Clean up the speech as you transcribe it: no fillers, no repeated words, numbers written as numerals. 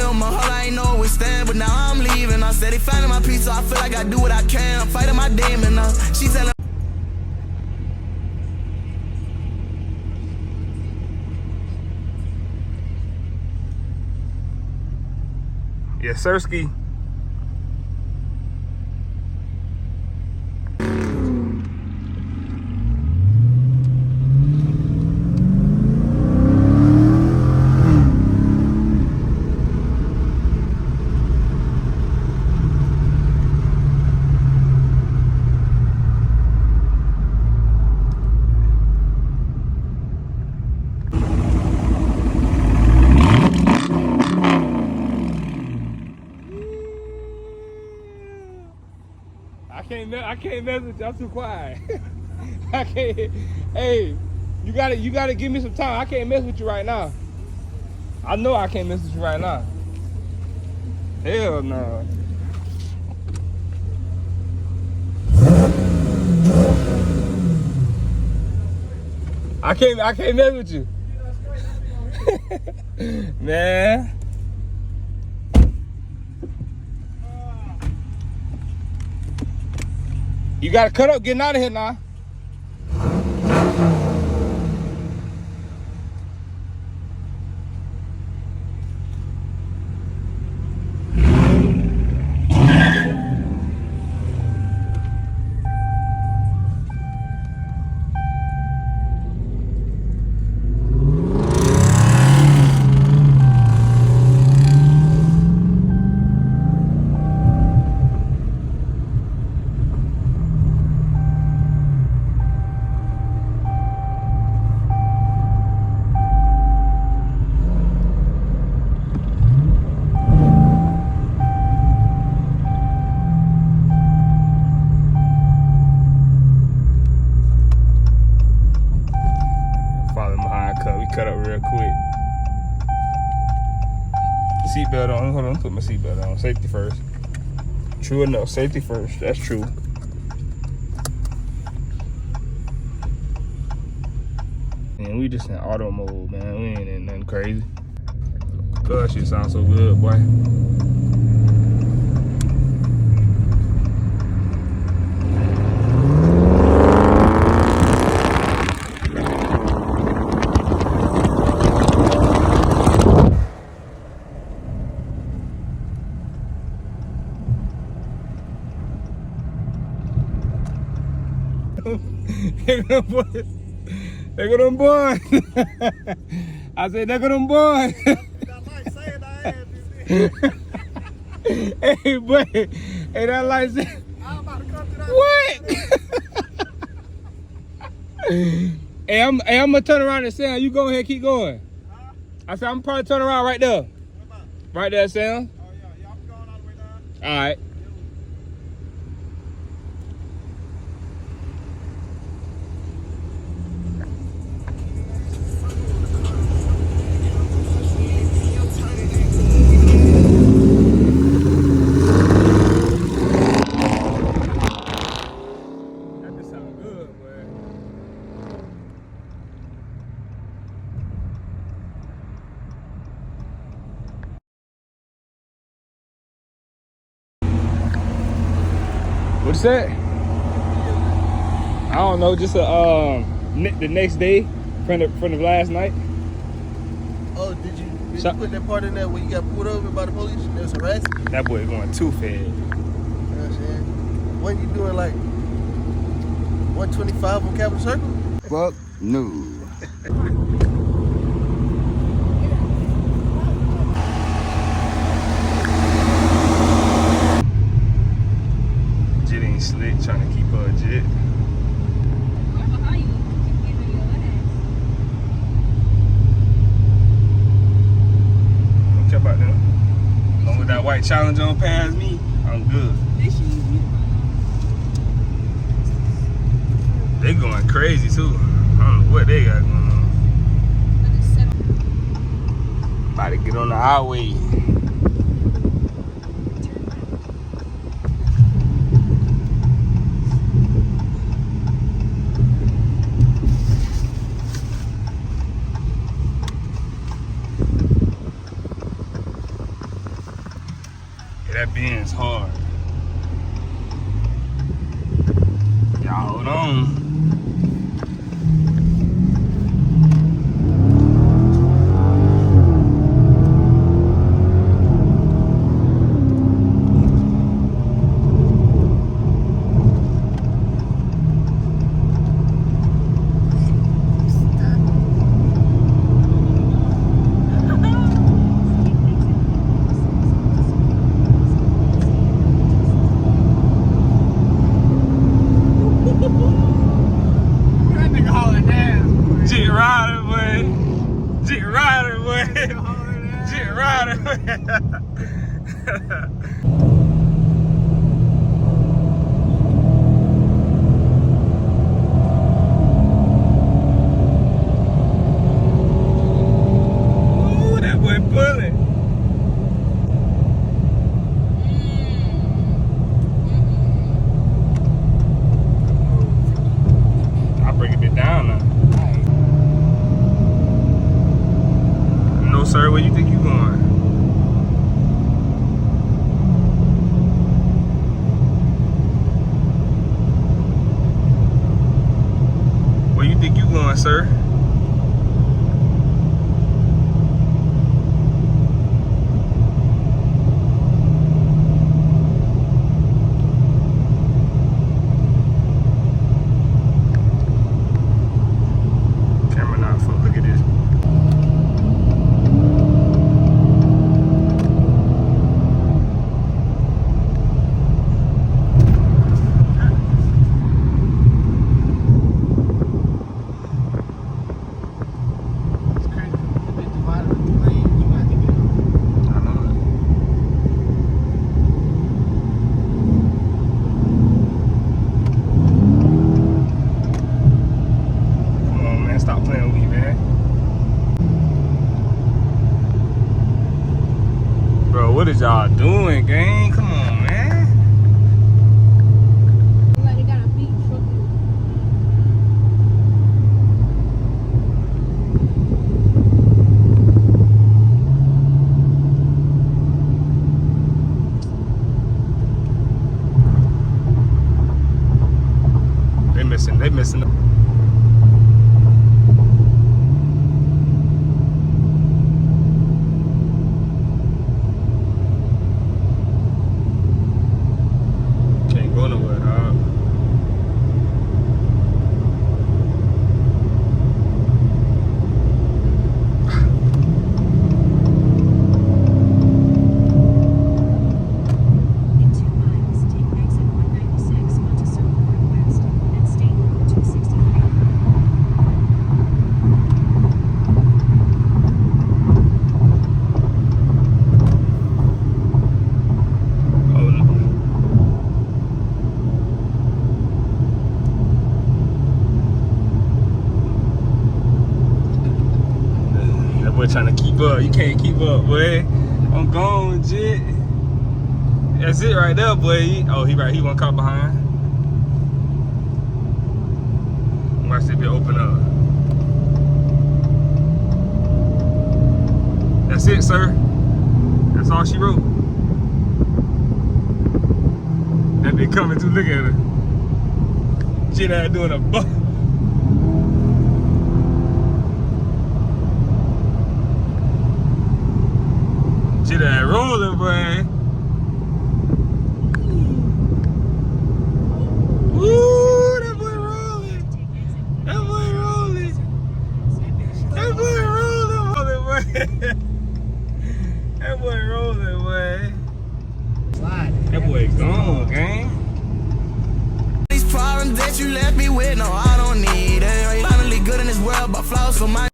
will. My heart, I ain't know where we stand, but now I'm leaving. I said they finding my peace, so I feel like I do what I can. I'm fighting my demon now. She telling. Yes, Sirski. I can't mess with you. I'm too quiet. I can't. Hey, you gotta give me some time. I can't mess with you right now. I know I can't mess with you right now. Hell no. I can't mess with you. Man. You gotta cut up getting out of here now. Cut up real quick. Seatbelt on. Hold on, put my seatbelt on. Safety first. True enough, safety first. That's true. Man, we just in auto mode, man. We ain't in nothing crazy. God, shit sounds so good, boy. There go them boys. I said, there go them boys. Hey, boy. Hey, that light said. I'm about to come to that. What? Hey, I'm gonna turn around and Sam, you go ahead, keep going. Huh? I said, I'm probably turn around right there. Right there, Sam. Oh, yeah, I'm going all the way down. All right. What's that? I don't know, just the next day from the last night. Oh, did you put that part in there when you got pulled over by the police? There was arrest? That boy going too fast. You know what I'm saying? When you doing like 125 on Capitol Circle? Fuck no. Slick trying to keep her a jet. Don't care about them. As long as that white Challenger don't pass me, I'm good. They going crazy too. I don't know what they got going on. About to get on the highway. That Benz hard. Y'all hold on. Sir, where you think you going? Where you think you going, sir? Camera not full. Look at this. What is y'all doing, gang? Come on, man. Like they got a beat fucking. They missing. Trying to keep up. You can't keep up, boy. I'm gone, legit. That's it right there, boy. He right. He one caught behind. Watch it be open up. That's it, sir. That's all she wrote. That bitch coming through. Look at her. Shit out doing a buck. Shit that rolling, boy. Woo, that boy rolling. That boy rolling. That boy rolling, boy. That boy rolling, boy. That boy gone, gang. These problems that you left me with, no, I don't need it. Finally good in this world, but flaws for my